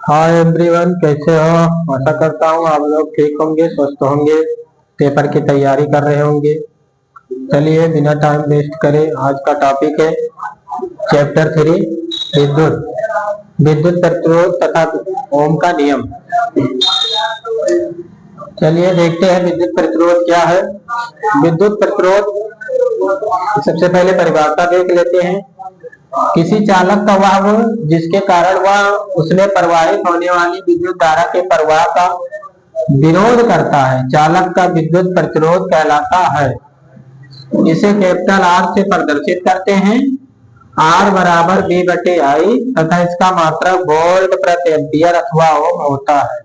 Hi everyone, कैसे हो? आशा करता हूँ आप लोग ठीक होंगे, स्वस्थ होंगे, पेपर की तैयारी कर रहे होंगे। चलिए बिना टाइम वेस्ट करे आज का टॉपिक है चैप्टर 3 विद्युत विद्युत प्रतिरोध तथा ओम का नियम। चलिए देखते हैं विद्युत प्रतिरोध क्या है। विद्युत प्रतिरोध सबसे पहले परिभाषा देख लेते हैं। किसी चालक का वह गुण जिसके कारण वह उसमें प्रवाहित होने वाली विद्युत धारा के प्रवाह का विरोध करता है, चालक का विद्युत प्रतिरोध कहलाता है। इसे कैपिटल आर से प्रदर्शित करते हैं। आर बराबर बी बटे आई तथा इसका मात्रक वोल्ट प्रति एम्पियर अथवा ओम होता है।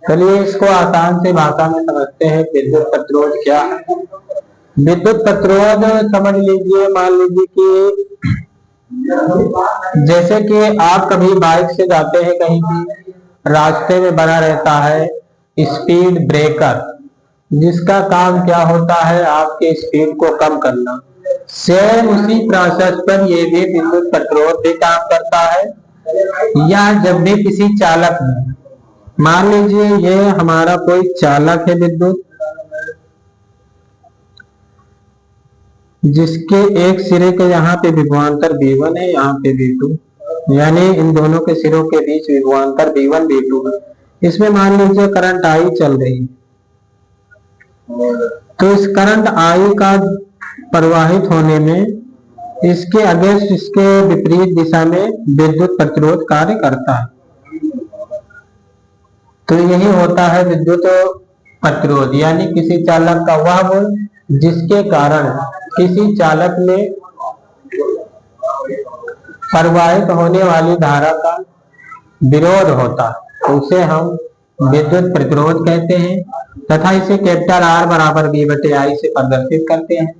चलिए इसको आसान से भाषा में समझते हैं। विद्युत प्रतिरोध क्या है? विद्युत प्रतिरोध समझ लीजिए, मान लीजिए कि जैसे कि आप कभी बाइक से जाते हैं, कहीं भी रास्ते में बना रहता है स्पीड ब्रेकर, जिसका काम क्या होता है, आपके स्पीड को कम करना। सेम उसी प्रोसेस पर ये भी विद्युत प्रतिरोध भी काम करता है। या जब भी किसी चालक में, मान लीजिए ये हमारा कोई चालक है विद्युत, जिसके एक सिरे के यहाँ पे विभवांतर V1 है, यहाँ पे V2, यानी इन दोनों के सिरों के बीच विभवांतर V1 V2 है। इसमें मान लीजिए करंट I चल रही है, तो इस करंट I का प्रवाहित होने में इसके अगेंस्ट, इसके विपरीत दिशा में विद्युत प्रतिरोध कार्य करता है। तो यही होता है विद्युत प्रतिरोध, यानी किसी चालक का वह गुण जिसके कारण किसी चालक में प्रवाहित होने वाली धारा का विरोध होता है, तो उसे हम विद्युत प्रतिरोध कहते हैं तथा इसे कैपिटल आर बराबर बी बटे आई से प्रदर्शित करते हैं।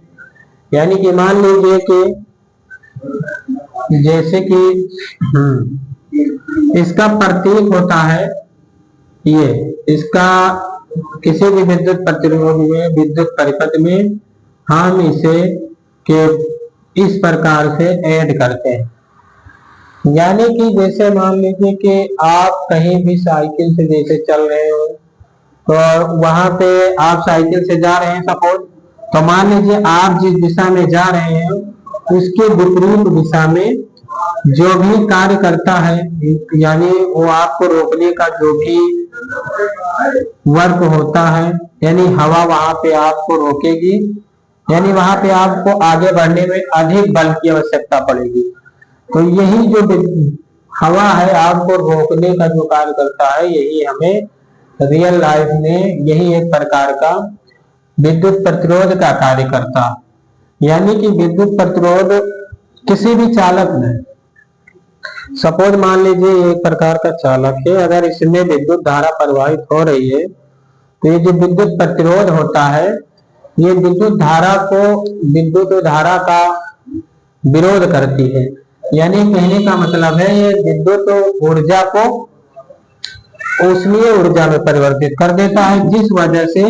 यानी कि मान लीजिए कि जैसे कि इसका प्रतीक होता है ये, इसका किसी भी विद्युत प्रतिरोध में, विद्युत परिपथ में हम इसे के इस प्रकार से ऐड करते हैं। यानी कि जैसे मान लीजिए कि आप कहीं भी साइकिल से जैसे चल रहे हो, तो वहां पे आप साइकिल से जा रहे हैं सपोज, तो मान लीजिए आप जिस दिशा में जा रहे हैं उसके विपरीत दिशा में जो भी कार्य करता है, यानी वो आपको रोकने का जो भी वर्क होता है, यानी हवा वहां पे आपको रोकेगी, यानी वहां पे आपको आगे बढ़ने में अधिक बल की आवश्यकता पड़ेगी। तो यही जो हवा है आपको रोकने का जो कार्य करता है, यही हमें रियल लाइफ में यही एक प्रकार का विद्युत प्रतिरोध का कार्य करता है। यानी कि विद्युत प्रतिरोध किसी भी चालक में, सपोज मान लीजिए एक प्रकार का चालक है, अगर इसमें विद्युत धारा प्रवाहित हो रही है, तो ये जो विद्युत प्रतिरोध होता है, ये विद्युत धारा का विरोध करती है। यानी कहने का मतलब है ये विद्युत ऊर्जा को ऊष्मीय ऊर्जा में परिवर्तित कर देता है, जिस वजह से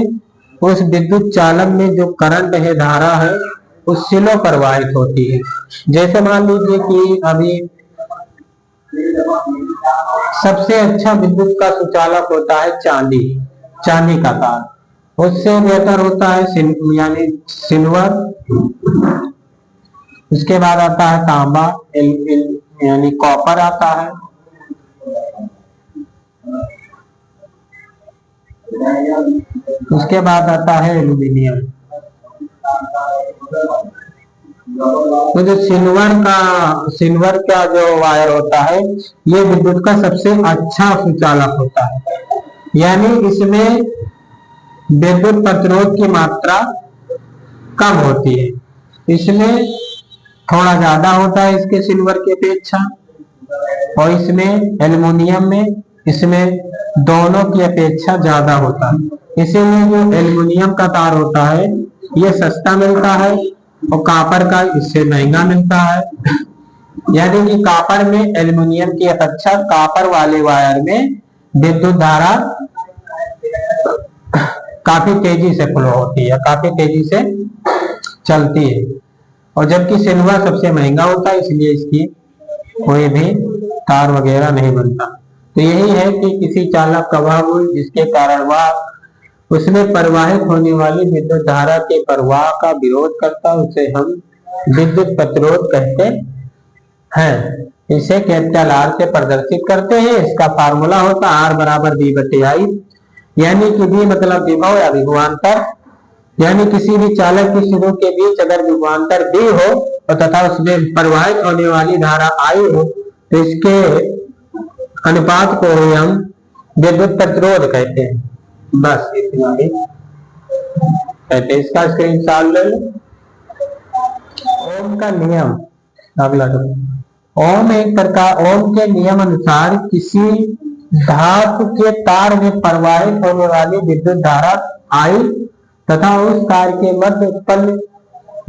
उस विद्युत चालक में जो करंट है, धारा है, उस स्लो प्रवाहित होती है। जैसे मान लीजिए कि अभी सबसे अच्छा विद्युत का सुचालक होता है चांदी का तार। उससे बेहतर होता है यानी सिल्वर, उसके बाद आता है तांबा, यानी कॉपर आता है, उसके बाद आता है एल्यूमिनियम। तो जो सिल्वर का जो वायर होता है, ये विद्युत का सबसे अच्छा सुचालक होता है। यानी इसमें विद्युत प्रतिरोध की मात्रा कम होती है, इसमें थोड़ा ज्यादा होता है इसके सिल्वर की अपेक्षा, और इसमें एल्युमिनियम में इसमें दोनों की अपेक्षा ज्यादा होता है। इसीलिए जो एल्युमिनियम का तार होता है ये सस्ता मिलता है और कॉपर का इससे महंगा मिलता है। यानी कि कॉपर में एल्युमिनियम की अपेक्षा कॉपर वाले वायर में विद्युत धारा काफी तेजी से फ्लो होती है, काफी तेजी से चलती है, और जबकि सिल्वर सबसे महंगा होता है, इसलिए इसकी कोई भी तार वगैरह नहीं बनता। तो यही है कि किसी चालक का वह गुण जिसके कारण वह उसमें प्रवाहित होने वाली विद्युत धारा के प्रवाह का विरोध करता है, उसे हम विद्युत प्रतिरोध कहते हैं। इसे कैपिटल आर से प्रदर्शित करते हैं। इसका फार्मूला होता है आर बराबर बी बटे आई, यानी कि बी मतलब विभव या विभवांतर, यानी किसी भी चालक की सिरों के बीच अगर विभवांतर बी हो और तथा उसमें प्रवाहित होने वाली धारा आई हो तो इसके अनुपात को हम विद्युत प्रतिरोध कहते हैं। बस इतना ही कहते हैं। इसका स्क्रीनशॉट ले लो। ओम का नियम, अगला ओम एक प्रकार, ओम के नियम अनुसार किसी धातु के तार में प्रवाहित होने वाली विद्युत धारा आई तथा उस तार के मध्य उत्पन्न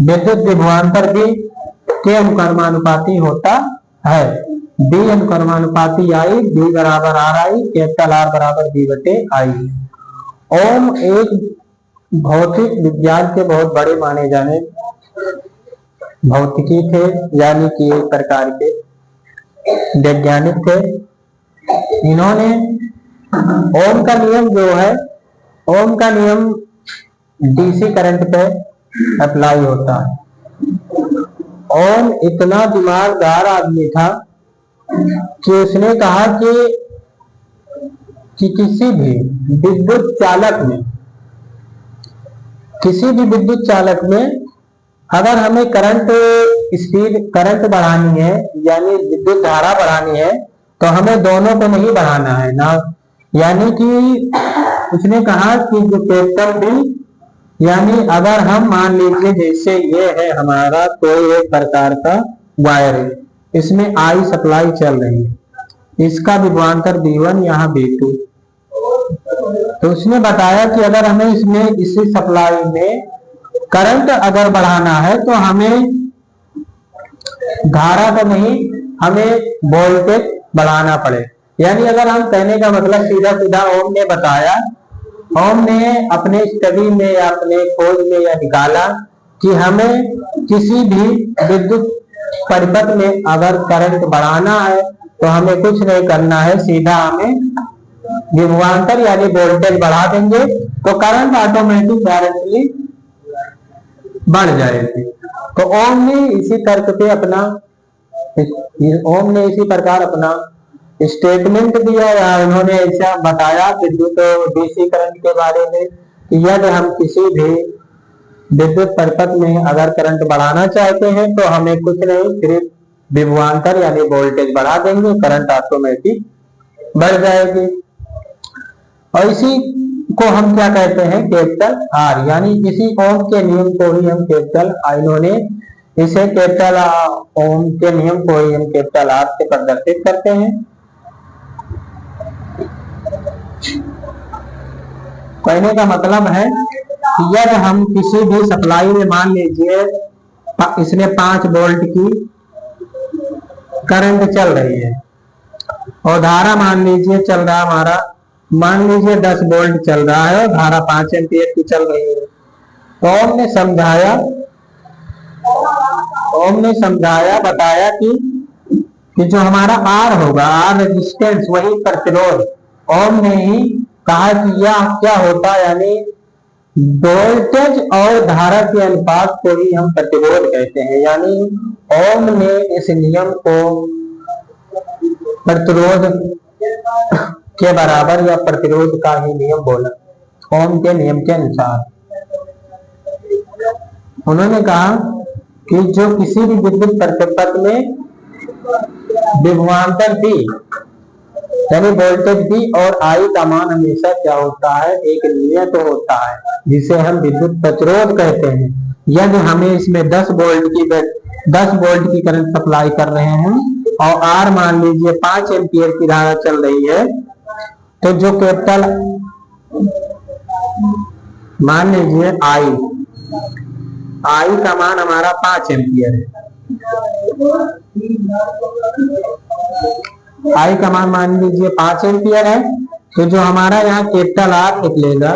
विद्युत विभवांतर भी के अनुक्रमानुपाती होता है। बी अनुक्रमानुपाती आई, बी बराबर आर आई, कैपिटल आर बराबर बी बटे आई। ओम एक भौतिक विज्ञान के बहुत बड़े माने जाने भौतिकी थे, यानी कि एक प्रकार के वैज्ञानिक थे। इन्होंने ओम का नियम जो है, ओम का नियम डीसी करंट पे अप्लाई होता है। ओम इतना दिमागदार आदमी था कि उसने कहा कि किसी भी विद्युत चालक में अगर हमें करंट बढ़ानी है, यानी विद्युत धारा बढ़ानी है, तो हमें दोनों को नहीं बढ़ाना है ना। यानी कि उसने कहा कि जो कैपिटल बी, यानी अगर हम मान लीजिए जैसे ये है हमारा कोई एक प्रकार का वायर है, इसमें आई सप्लाई चल रही है, इसका विभवांतर B1 यहाँ B2, तो उसने बताया कि अगर हमें इसमें इसी सप्लाई में करंट अगर बढ़ाना है तो हमें धारा को नहीं, हमें वोल्टेज बढ़ाना पड़े। यानी अगर हम कहने का मतलब सीधा सीधा ओम ने बताया, ओम ने अपने स्टडी में या अपने खोज में या निकाला कि हमें किसी भी विद्युत परिपथ में अगर करंट बढ़ाना है तो हमें कुछ नहीं करना है, सीधा हमें विभवांतर यानी वोल्टेज बढ़ा देंगे तो करंट ऑटोमेटिक डायरेक्टली बढ़ जाएगी। तो ओम ने इसी तर्क पे अपना, ओम ने इसी प्रकार अपना स्टेटमेंट दिया या उन्होंने ऐसा बताया विद्युत डीसी करंट के बारे में कि यदि हम किसी भी विद्युत परिपथ में अगर करंट बढ़ाना चाहते हैं तो हमें कुछ नहीं, सिर्फ विभवांतर यानी वोल्टेज बढ़ा देंगे, करंट ऑटोमेटिक बढ़ जाएगी। और इसी को हम क्या कहते हैं, कैपिटल आर, यानी इसी ओम के नियम को ही हम कैपिटल, इन्होंने इसे कैपिटल ओम के नियम को ही हम कैपिटल आर से प्रदर्शित करते हैं। कहने का मतलब है कि यदि हम किसी भी सप्लाई में मान लीजिए इसमें 5 वोल्ट की करंट चल रही है और धारा मान लीजिए चल रहा हमारा, मान लीजिए 10 वोल्ट चल रहा है और धारा 5 एम्पियर की चल रही है। तो ओम ने समझाया बताया कि जो हमारा आर होगा, आर रेजिस्टेंस, वही प्रतिरोध। ओम ने ही कहा कि यह क्या होता है, यानी वोल्टेज और धारा के अनुपात को ही हम प्रतिरोध कहते हैं। यानी ओम ने इस नियम को प्रतिरोध के बराबर या प्रतिरोध का ही नियम बोला। ओम के नियम के अनुसार उन्होंने कहा कि जो किसी भी विद्युत परिपथ में विभवांतर दी यानी वोल्टेज दी और आई का मान हमेशा क्या होता है, एक नियत होता है, जिसे हम विद्युत प्रतिरोध कहते हैं। यदि हमें इसमें 10 वोल्ट की करंट सप्लाई कर रहे हैं और आर मान लीजिए 5 एम्पियर की धारा चल रही है, तो जो कैपिटल मान लीजिए आई का मान हमारा 5 एम्पियर है, आई का मान लीजिए 5 एम्पियर है, तो जो हमारा यहाँ कैपिटल आर निकलेगा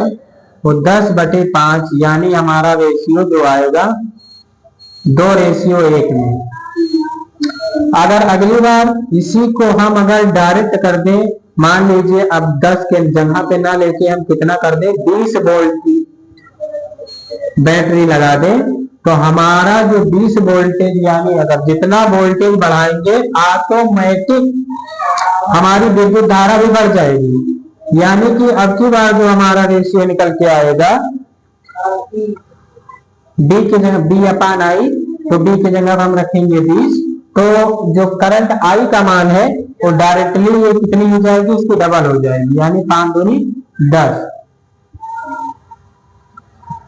वो 10/5, यानी हमारा रेशियो जो आएगा 2:1 में। अगर अगली बार इसी को हम अगर डायरेक्ट कर दें, मान लीजिए अब 10 के जगह पे ना लेके हम कितना कर दें, 20 वोल्ट की बैटरी लगा दें, तो हमारा जो 20 वोल्टेज यानी अगर जितना वोल्टेज बढ़ाएंगे ऑटोमेटिक हमारी विद्युत धारा भी बढ़ जाएगी। यानी कि अब की बार जो हमारा रेशियो निकल के आएगा बी की जगह बी अपान आई, तो बी की जगह हम रखेंगे 20, तो जो करंट आई का मान है वो डायरेक्टली ये कितनी हो जाएगी, इसकी डबल हो जाएगी, यानी 5 दूनी 10,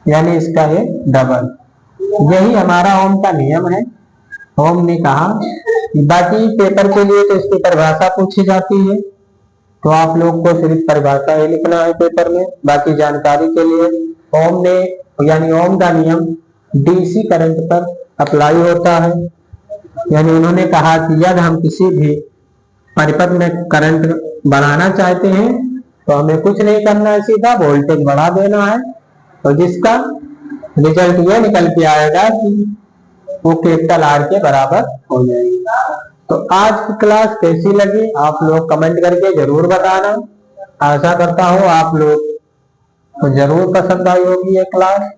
यानी इसका ये डबल। यही हमारा ओम का नियम है। ओम ने कहा, बाकी पेपर के लिए तो इसकी परिभाषा पूछी जाती है, तो आप लोग को सिर्फ परिभाषा ही लिखना है पेपर में। बाकी जानकारी के लिए ओम ने यानी ओम का नियम डीसी करंट पर अप्लाई होता है। यानी उन्होंने कहा कि यदि हम किसी भी परिपथ में करंट बढ़ाना चाहते हैं तो हमें कुछ नहीं करना है, सीधा वोल्टेज बढ़ा देना है, तो जिसका रिजल्ट यह निकल के आएगा कि वो कैपिटल आर के बराबर हो जाएगी। तो आज की क्लास कैसी लगी आप लोग कमेंट करके जरूर बताना। आशा करता हूँ आप लोग को जरूर पसंद आई होगी ये class.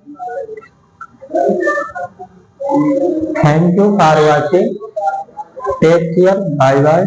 Thank you for watching, take care, bye bye.